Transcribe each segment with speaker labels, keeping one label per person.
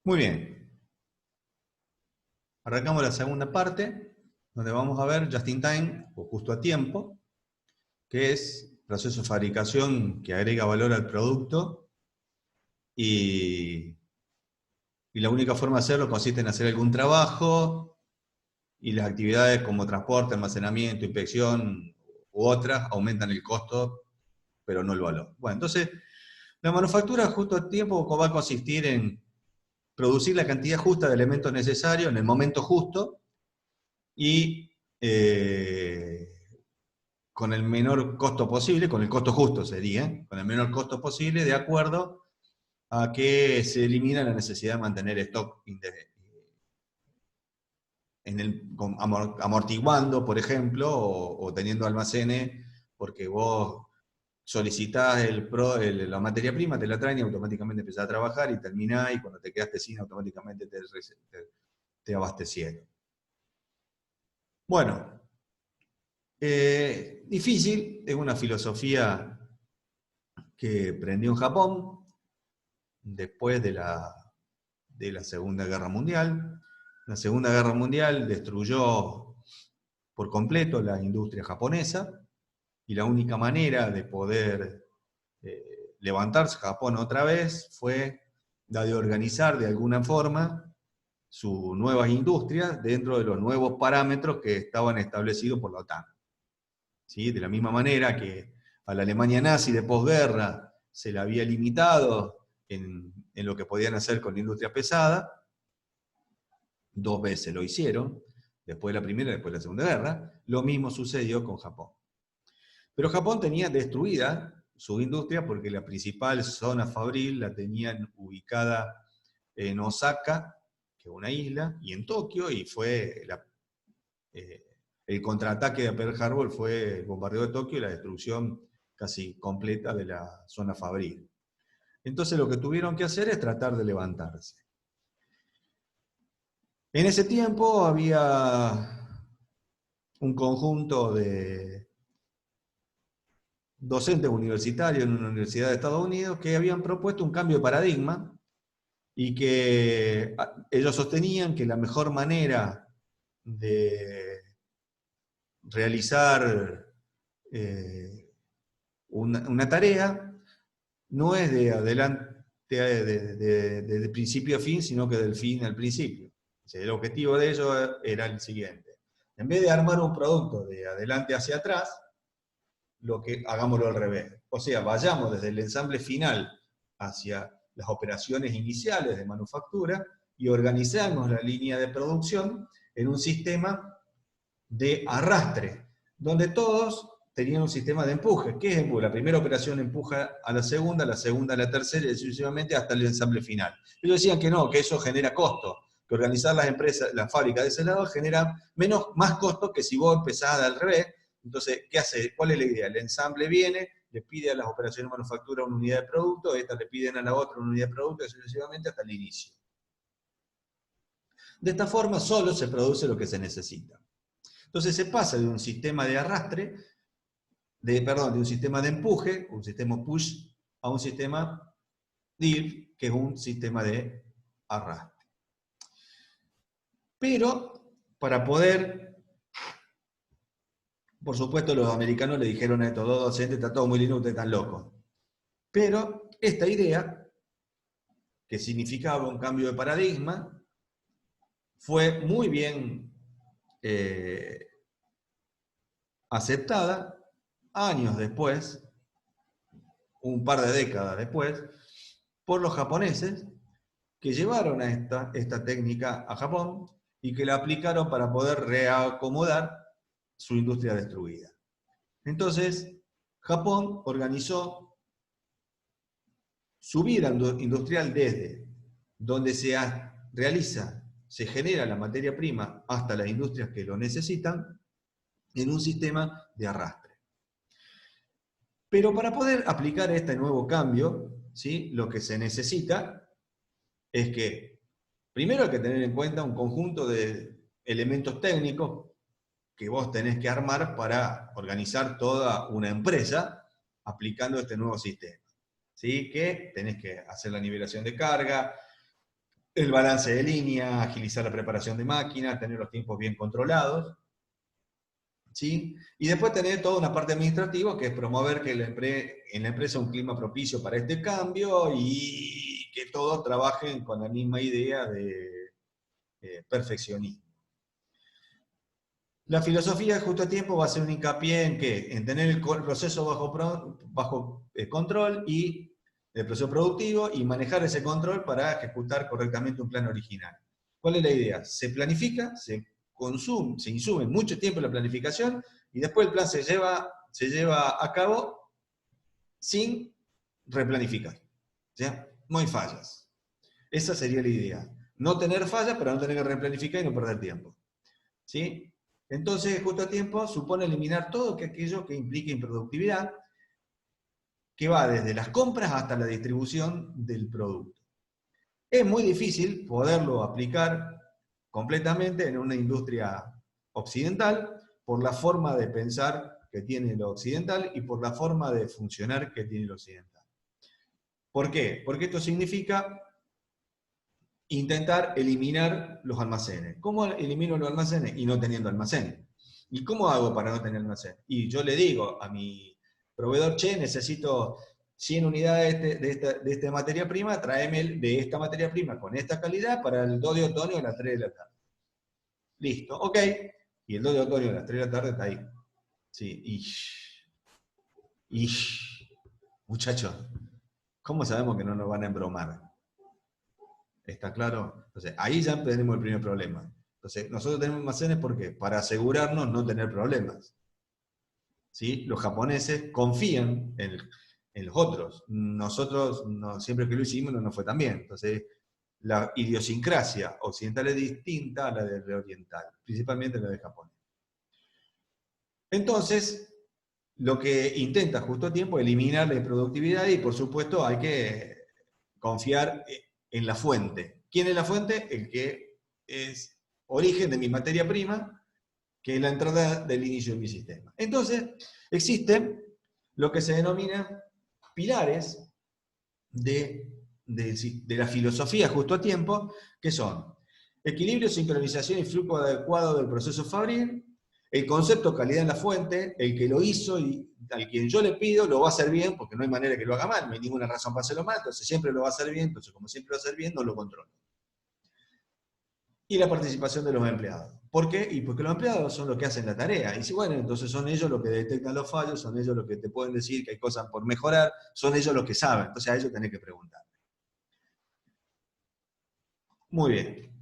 Speaker 1: Muy bien. Arrancamos la segunda parte, donde vamos a ver just in time, o justo a tiempo, que es proceso de fabricación que agrega valor al producto y la única forma de hacerlo consiste en hacer algún trabajo y las actividades como transporte, almacenamiento, inspección u otras aumentan el costo, pero no el valor. Bueno, entonces, la manufactura justo a tiempo va a consistir en producir la cantidad justa de elementos necesarios en el momento justo y con el menor costo posible, con el costo justo sería, con el menor costo posible, de acuerdo a que se elimina la necesidad de mantener stock amortiguando, por ejemplo, o teniendo almacenes, porque vos solicitás la materia prima, te la traen y automáticamente empezás a trabajar y terminás, y cuando te quedaste sin, automáticamente te abastecieron. Bueno, difícil, es una filosofía que prendió en Japón después de la Segunda Guerra Mundial. La Segunda Guerra Mundial destruyó por completo la industria japonesa y la única manera de poder levantarse Japón otra vez fue la de organizar de alguna forma sus nuevas industrias dentro de los nuevos parámetros que estaban establecidos por la OTAN. ¿Sí? De la misma manera que a la Alemania nazi de posguerra se la había limitado en lo que podían hacer con la industria pesada, 2 veces lo hicieron, después de la Primera y después de la Segunda Guerra, lo mismo sucedió con Japón. Pero Japón tenía destruida su industria porque la principal zona fabril la tenían ubicada en Osaka, que es una isla, y en Tokio, y fue el contraataque de Pearl Harbor fue el bombardeo de Tokio y la destrucción casi completa de la zona fabril. Entonces lo que tuvieron que hacer es tratar de levantarse. En ese tiempo había un conjunto de docentes universitarios en una universidad de Estados Unidos que habían propuesto un cambio de paradigma y que ellos sostenían que la mejor manera de realizar una tarea no es de adelante, de principio a fin, sino que del fin al principio. O sea, el objetivo de ellos era el siguiente: en vez de armar un producto de adelante hacia atrás, hagámoslo al revés. O sea, vayamos desde el ensamble final hacia las operaciones iniciales de manufactura y organizamos la línea de producción en un sistema de arrastre, donde todos tenían un sistema de empuje. ¿Qué es empuje? La primera operación empuja a la segunda a la tercera y sucesivamente hasta el ensamble final. Ellos decían que no, que eso genera costo, que organizar las empresas, las fábricas de ese lado genera más costo que si vos empezás al revés. Entonces, ¿qué hace? ¿Cuál es la idea? El ensamble viene, le pide a las operaciones de manufactura una unidad de producto, estas le piden a la otra una unidad de producto y sucesivamente hasta el inicio. De esta forma solo se produce lo que se necesita. Entonces se pasa de un sistema de arrastre, de un sistema de empuje, un sistema push, a un sistema diff, que es un sistema de arrastre. Pero, para poder, por supuesto los americanos le dijeron a estos dos docentes: está todo muy lindo, ustedes están locos. Pero esta idea, que significaba un cambio de paradigma, fue muy bien aceptada años después, un par de décadas después, por los japoneses, que llevaron a esta técnica a Japón y que la aplicaron para poder reacomodar su industria destruida. Entonces, Japón organizó su vida industrial desde donde se genera la materia prima hasta las industrias que lo necesitan, en un sistema de arrastre. Pero para poder aplicar este nuevo cambio, ¿sí?, lo que se necesita es que primero hay que tener en cuenta un conjunto de elementos técnicos que vos tenés que armar para organizar toda una empresa aplicando este nuevo sistema. ¿Sí? Que tenés que hacer la nivelación de carga, el balance de línea, agilizar la preparación de máquinas, tener los tiempos bien controlados, ¿sí? Y después tener toda una parte administrativa que es promover que en la empresa un clima propicio para este cambio y que todos trabajen con la misma idea de perfeccionismo. La filosofía de justo a tiempo va a hacer un hincapié en qué, en tener el proceso bajo control y el proceso productivo y manejar ese control para ejecutar correctamente un plan original. ¿Cuál es la idea? Se planifica, se insume mucho tiempo en la planificación y después el plan se lleva a cabo sin replanificar. ¿Ya? No hay fallas. Esa sería la idea. No tener fallas para no tener que replanificar y no perder tiempo. ¿Sí? Entonces, justo a tiempo supone eliminar todo aquello que implique improductividad, que va desde las compras hasta la distribución del producto. Es muy difícil poderlo aplicar completamente en una industria occidental por la forma de pensar que tiene lo occidental y por la forma de funcionar que tiene lo occidental. ¿Por qué? Porque esto significa intentar eliminar los almacenes. ¿Cómo elimino los almacenes? Y no teniendo almacén. ¿Y cómo hago para no tener almacén? Y yo le digo a mi proveedor, che, necesito 100 unidades de esta materia prima, tráeme de esta materia prima con esta calidad para el 2 de otoño a las 3 de la tarde. Listo, ok. Y el 2 de otoño a las 3 de la tarde está ahí. Sí, muchachos, ¿cómo sabemos que no nos van a embromar? ¿Está claro? Entonces, ahí ya tenemos el primer problema. Entonces, nosotros tenemos almacenes, ¿por qué? Para asegurarnos no tener problemas. ¿Sí? Los japoneses confían en los otros. Nosotros, siempre que lo hicimos, no nos fue tan bien. Entonces, la idiosincrasia occidental es distinta a la de oriental, principalmente la de Japón. Entonces, lo que intenta justo a tiempo es eliminar la improductividad y, por supuesto, hay que confiar en la fuente. ¿Quién es la fuente? El que es origen de mi materia prima, que es la entrada del inicio de mi sistema. Entonces, existen lo que se denomina pilares de la filosofía justo a tiempo, que son equilibrio, sincronización y flujo adecuado del proceso fabril, el concepto calidad en la fuente, el que lo hizo y al quien yo le pido lo va a hacer bien, porque no hay manera que lo haga mal, no hay ninguna razón para hacerlo mal, entonces siempre lo va a hacer bien, entonces como siempre lo va a hacer bien, no lo controlo. Y la participación de los empleados. ¿Por qué? Y porque los empleados son los que hacen la tarea. Y si bueno, entonces son ellos los que detectan los fallos, son ellos los que te pueden decir que hay cosas por mejorar, son ellos los que saben. Entonces a ellos tenés que preguntar. Muy bien.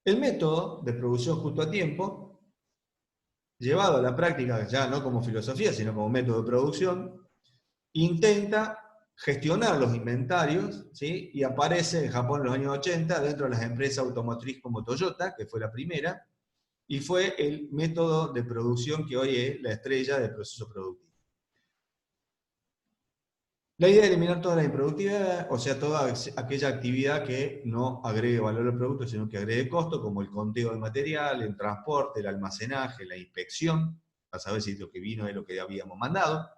Speaker 1: El método de producción justo a tiempo, llevado a la práctica ya no como filosofía, sino como método de producción, intenta gestionar los inventarios, ¿sí? Y aparece en Japón en los años 80 dentro de las empresas automotrices como Toyota, que fue la primera, y fue el método de producción que hoy es la estrella del proceso productivo. La idea es eliminar toda la improductividad, o sea, toda aquella actividad que no agregue valor al producto, sino que agregue costo, como el conteo del material, el transporte, el almacenaje, la inspección, para saber si lo que vino es lo que habíamos mandado,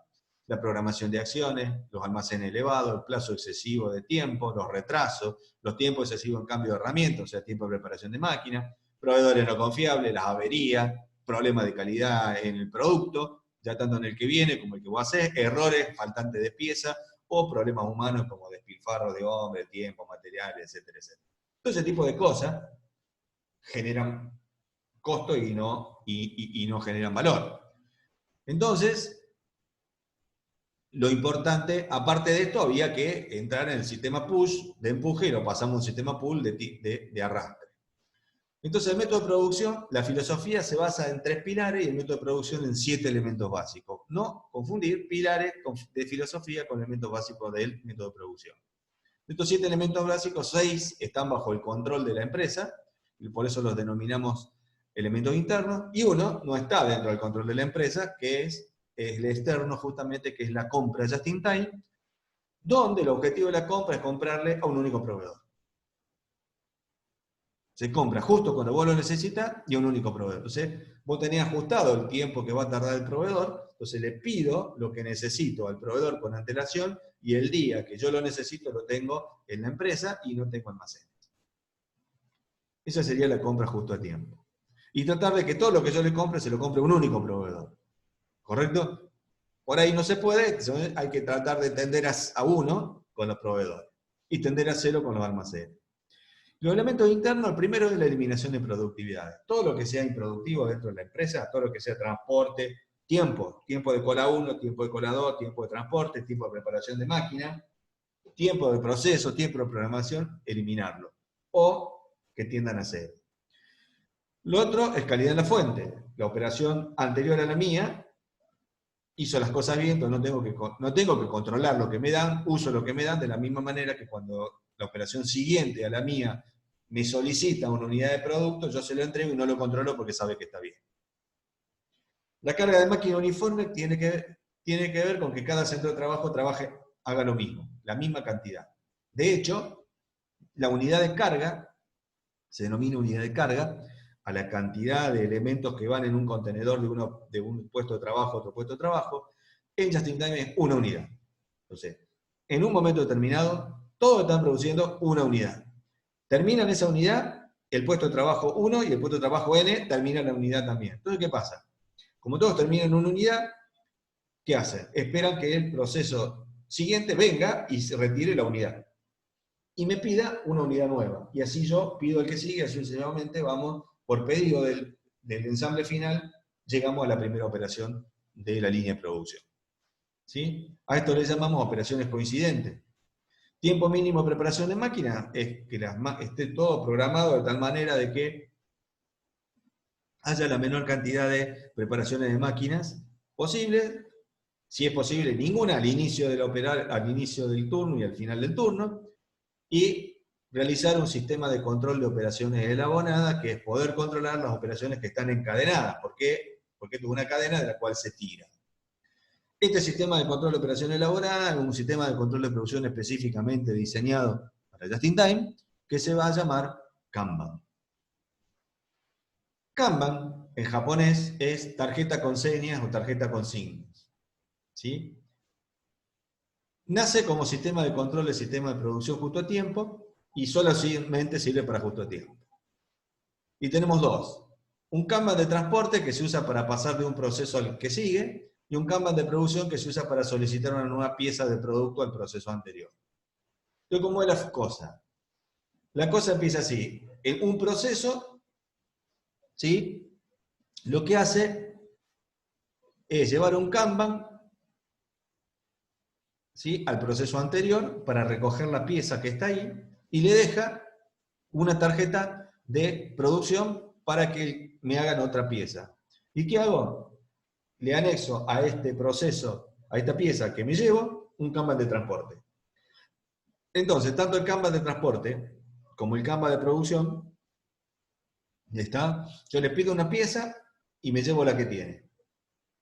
Speaker 1: la programación de acciones, los almacenes elevados, el plazo excesivo de tiempo, los retrasos, los tiempos excesivos en cambio de herramientas, o sea, tiempo de preparación de máquinas, proveedores no confiables, las averías, problemas de calidad en el producto, ya tanto en el que viene como el que va a hacer, errores, faltantes de piezas o problemas humanos como despilfarro de hombre, tiempo, materiales, etcétera, etcétera. Todo ese tipo de cosas generan costo y no generan valor. Entonces, lo importante, aparte de esto, había que entrar en el sistema push de empuje y lo pasamos a un sistema pull de arrastre. Entonces, el método de producción, la filosofía se basa en 3 pilares y el método de producción en 7 elementos básicos. No confundir pilares de filosofía con elementos básicos del método de producción. De estos 7 elementos básicos, 6 están bajo el control de la empresa, y por eso los denominamos elementos internos, y uno no está dentro del control de la empresa, que es el externo justamente, que es la compra just in time, donde el objetivo de la compra es comprarle a un único proveedor. Se compra justo cuando vos lo necesitas y a un único proveedor. Entonces, vos tenés ajustado el tiempo que va a tardar el proveedor, entonces le pido lo que necesito al proveedor con antelación y el día que yo lo necesito lo tengo en la empresa y no tengo almacenes. Esa sería la compra justo a tiempo. Y tratar de que todo lo que yo le compre se lo compre un único proveedor. ¿Correcto? Por ahí no se puede, entonces hay que tratar de tender a uno con los proveedores y tender a cero con los almacenes. Los elementos internos, el primero es la eliminación de productividades. Todo lo que sea improductivo dentro de la empresa, todo lo que sea transporte, tiempo de cola 1, tiempo de cola 2, tiempo de transporte, tiempo de preparación de máquina, tiempo de proceso, tiempo de programación, eliminarlo. O que tiendan a cero. Lo otro es calidad en la fuente. La operación anterior a la mía hizo las cosas bien, pero no tengo que controlar lo que me dan, uso lo que me dan de la misma manera que cuando la operación siguiente a la mía me solicita una unidad de producto, yo se lo entrego y no lo controlo porque sabe que está bien. La carga de máquina uniforme tiene que ver con que cada centro de trabajo haga lo mismo, la misma cantidad. De hecho, la unidad de carga, se denomina unidad de carga, a la cantidad de elementos que van en un contenedor de un puesto de trabajo a otro puesto de trabajo, en Just in Time es una unidad. Entonces, en un momento determinado, todos están produciendo una unidad. Terminan esa unidad, el puesto de trabajo 1 y el puesto de trabajo N termina la unidad también. Entonces, ¿qué pasa? Como todos terminan en una unidad, ¿qué hacen? Esperan que el proceso siguiente venga y se retire la unidad. Y me pida una unidad nueva. Y así yo pido el que sigue, así sucesivamente vamos, por pedido del ensamble final, llegamos a la primera operación de la línea de producción. ¿Sí? A esto le llamamos operaciones coincidentes. Tiempo mínimo de preparación de máquina es que esté todo programado de tal manera de que haya la menor cantidad de preparaciones de máquinas posible, si es posible ninguna al inicio del turno y al final del turno, y realizar un sistema de control de operaciones elaboradas, que es poder controlar las operaciones que están encadenadas. ¿Por qué? Porque es una cadena de la cual se tira. Este sistema de control de operaciones elaboradas es un sistema de control de producción específicamente diseñado para Just in Time, que se va a llamar Kanban. Kanban, en japonés, es tarjeta con señas o tarjeta con signos. ¿Sí? Nace como sistema de control del sistema de producción justo a tiempo y solamente sirve para justo a tiempo. Y tenemos dos. Un Kanban de transporte que se usa para pasar de un proceso al que sigue y un Kanban de producción que se usa para solicitar una nueva pieza de producto al proceso anterior. Entonces, ¿cómo es la cosa? La cosa empieza así. En un proceso, ¿sí? Lo que hace es llevar un Kanban, ¿sí?, al proceso anterior para recoger la pieza que está ahí y le deja una tarjeta de producción para que me hagan otra pieza. ¿Y qué hago? Le anexo a este proceso, a esta pieza que me llevo, un Kanban de transporte. Entonces, tanto el Kanban de transporte como el Kanban de producción, ¿está? Yo le pido una pieza y me llevo la que tiene.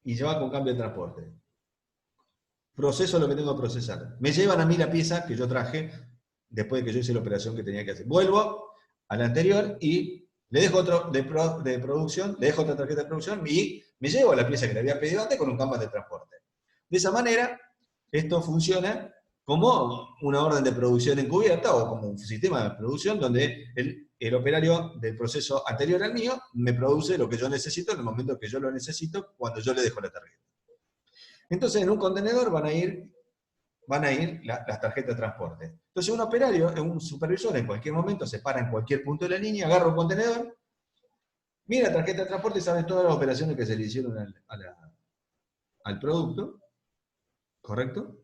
Speaker 1: Y lleva con cambio de transporte. Proceso lo que tengo que procesar. Me llevan a mí la pieza que yo traje después de que yo hice la operación que tenía que hacer. Vuelvo a la anterior y le dejo otro de producción, le dejo otra tarjeta de producción y me llevo la pieza que le había pedido antes con un Kanban de transporte. De esa manera, esto funciona como una orden de producción encubierta o como un sistema de producción donde el operario del proceso anterior al mío me produce lo que yo necesito en el momento que yo lo necesito cuando yo le dejo la tarjeta. Entonces, en un contenedor van a ir las tarjetas de transporte. Entonces, un operario, un supervisor, en cualquier momento se para en cualquier punto de la línea, agarra un contenedor, mira la tarjeta de transporte y sabe todas las operaciones que se le hicieron al producto, ¿correcto?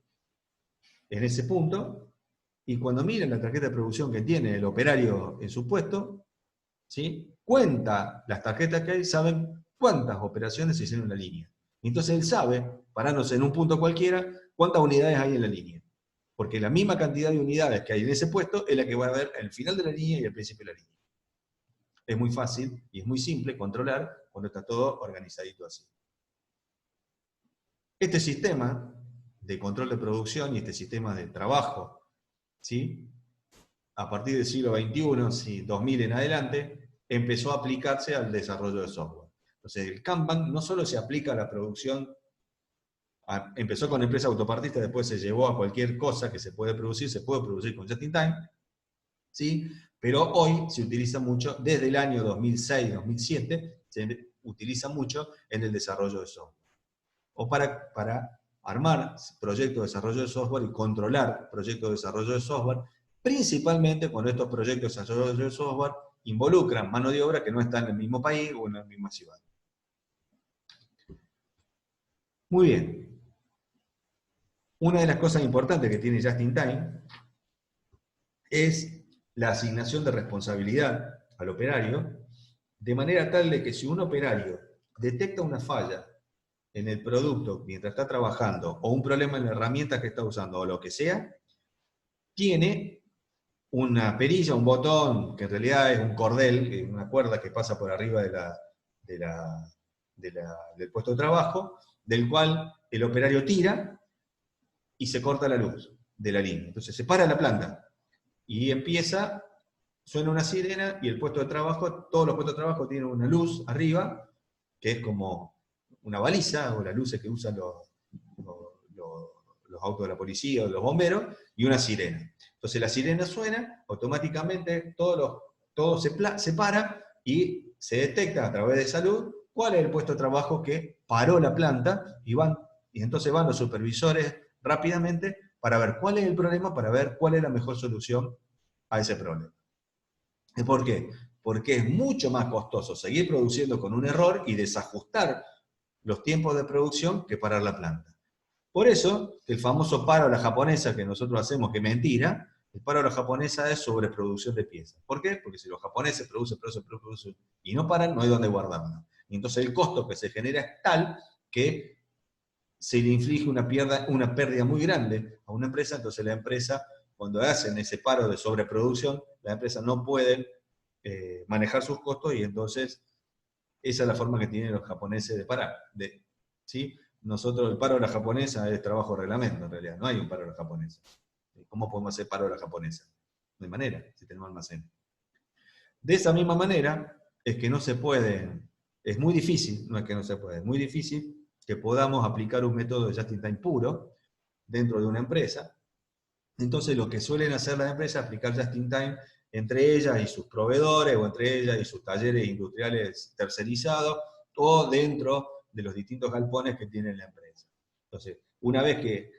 Speaker 1: En ese punto, y cuando miran la tarjeta de producción que tiene el operario en su puesto, ¿sí?, cuenta las tarjetas que hay, saben cuántas operaciones se hicieron en la línea. Entonces él sabe, parándose en un punto cualquiera, cuántas unidades hay en la línea. Porque la misma cantidad de unidades que hay en ese puesto es la que va a haber al final de la línea y al principio de la línea. Es muy fácil y es muy simple controlar cuando está todo organizadito así. Este sistema de control de producción y este sistema de trabajo, ¿sí?, a partir del siglo XXI, sí, 2000 en adelante, empezó a aplicarse al desarrollo de software. Entonces, el Kanban no solo se aplica a la producción, empezó con empresa autopartista, después se llevó a cualquier cosa que se puede producir con Just in Time, ¿sí?, Pero hoy se utiliza mucho, desde el año 2006-2007, se utiliza mucho en el desarrollo de software. O para armar proyectos de desarrollo de software y controlar proyectos de desarrollo de software, principalmente cuando estos proyectos de desarrollo de software involucran mano de obra que no está en el mismo país o en la misma ciudad. Muy bien. Una de las cosas importantes que tiene Just in Time es la asignación de responsabilidad al operario, de manera tal de que si un operario detecta una falla en el producto mientras está trabajando, o un problema en la herramienta que está usando, o lo que sea, tiene una perilla, un botón, que en realidad es un cordel, una cuerda que pasa por arriba del puesto de trabajo, del cual el operario tira y se corta la luz de la línea. Entonces se para la planta y suena una sirena y el puesto de trabajo, todos los puestos de trabajo tienen una luz arriba, que es como una baliza, o las luces que usan los autos de la policía o los bomberos, y una sirena. Entonces la sirena suena, automáticamente todo se para y se detecta a través de esa luz cuál es el puesto de trabajo que paró la planta, y entonces van los supervisores rápidamente para ver cuál es el problema, para ver cuál es la mejor solución a ese problema. ¿Por qué? Porque es mucho más costoso seguir produciendo con un error y desajustar los tiempos de producción que parar la planta. Por eso, el famoso paro a la japonesa que nosotros hacemos, que es mentira, el paro a la japonesa es sobreproducción de piezas. ¿Por qué? Porque si los japoneses producen y no paran, no hay dónde guardarla. Y entonces el costo que se genera es tal que se le inflige una pérdida muy grande a una empresa. Entonces la empresa, cuando hacen ese paro de sobreproducción, la empresa no puede manejar sus costos, y entonces esa es la forma que tienen los japoneses de parar. ¿Sí? Nosotros, el paro de la japonesa es trabajo reglamento, en realidad, no hay un paro de la japonesa. ¿Cómo podemos hacer paro de la japonesa? No hay manera, si tenemos almacén. De esa misma manera, es que no se puede, es muy difícil, no es que no se puede, es muy difícil que podamos aplicar un método de just-in-time puro dentro de una empresa. Entonces lo que suelen hacer las empresas es aplicar just-in-time entre ellas y sus proveedores, o entre ellas y sus talleres industriales tercerizados, o dentro de los distintos galpones que tiene la empresa. Entonces, una vez que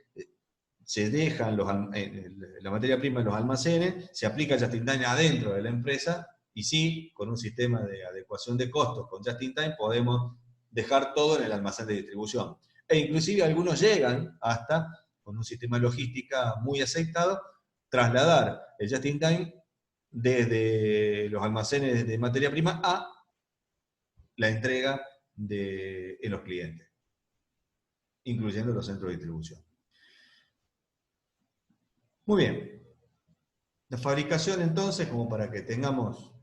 Speaker 1: se dejan la materia prima en los almacenes, se aplica just-in-time adentro de la empresa, y sí, con un sistema de adecuación de costos con just-in-time podemos dejar todo en el almacén de distribución. E inclusive algunos llegan hasta, con un sistema de logística muy aceitado, trasladar el just-in-time desde los almacenes de materia prima a la entrega en los clientes, incluyendo los centros de distribución. Muy bien. La fabricación, entonces, como para que tengamos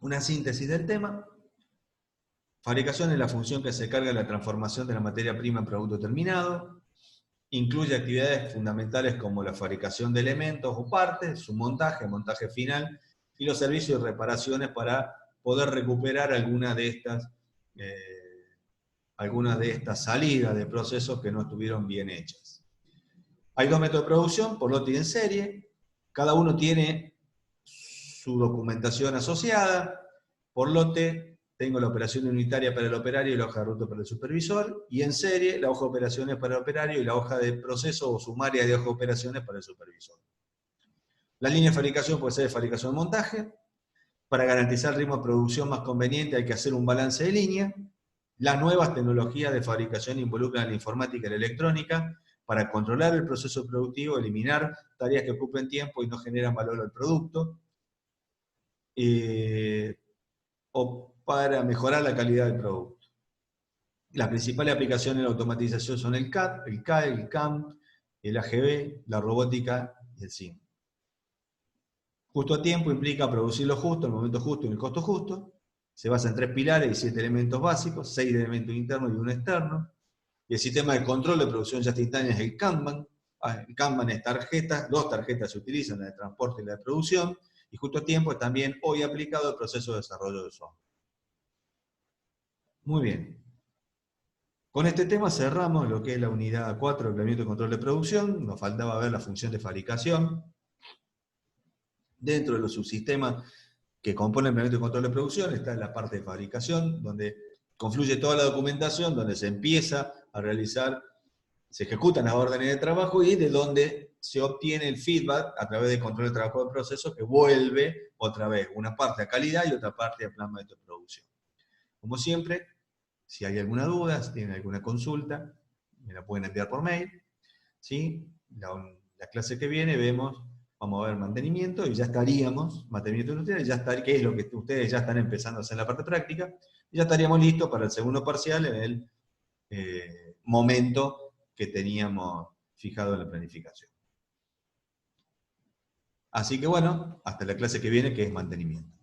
Speaker 1: una síntesis del tema. Fabricación es la función que se carga de la transformación de la materia prima en producto terminado. Incluye actividades fundamentales como la fabricación de elementos o partes, su montaje final, y los servicios de reparaciones para poder recuperar algunas de estas salidas de procesos que no estuvieron bien hechas. Hay dos métodos de producción, por lote y en serie. Cada uno tiene su documentación asociada. Por lote tengo la operación unitaria para el operario y la hoja de ruta para el supervisor, y en serie la hoja de operaciones para el operario y la hoja de proceso o sumaria de hoja de operaciones para el supervisor. La línea de fabricación puede ser de fabricación o montaje. Para garantizar el ritmo de producción más conveniente hay que hacer un balance de línea. Las nuevas tecnologías de fabricación involucran la informática y la electrónica para controlar el proceso productivo, eliminar tareas que ocupen tiempo y no generan valor al producto, o para mejorar la calidad del producto. Las principales aplicaciones de la automatización son el CAD, el CAE, el CAM, el AGV, la robótica y el CIM. Justo a tiempo implica producir lo justo, el momento justo y el costo justo. Se basa en 3 pilares y 7 elementos básicos, 6 elementos internos y 1 externo. Y el sistema de control de producción just-in-time es el Kanban. El Kanban es tarjetas, 2 tarjetas se utilizan, la de transporte y la de producción. Y justo a tiempo es también hoy aplicado el proceso de desarrollo de software. Muy bien. Con este tema cerramos lo que es la unidad 4 del planeamiento y control de producción. Nos faltaba ver la función de fabricación. Dentro de los subsistemas que componen el planeamiento y control de producción está la parte de fabricación, donde confluye toda la documentación, donde se empieza a realizar, se ejecutan las órdenes de trabajo y de donde se obtiene el feedback a través del control de trabajo de procesos que vuelve otra vez, una parte a calidad y otra parte a plan de producción. Como siempre, si hay alguna duda, si tienen alguna consulta, me la pueden enviar por mail. ¿Sí? La clase que viene vamos a ver mantenimiento y ya estaríamos, mantenimiento industrial, ya estaría, que es lo que ustedes ya están empezando a hacer en la parte práctica, y ya estaríamos listos para el segundo parcial en el momento que teníamos fijado en la planificación. Así que bueno, hasta la clase que viene, que es mantenimiento.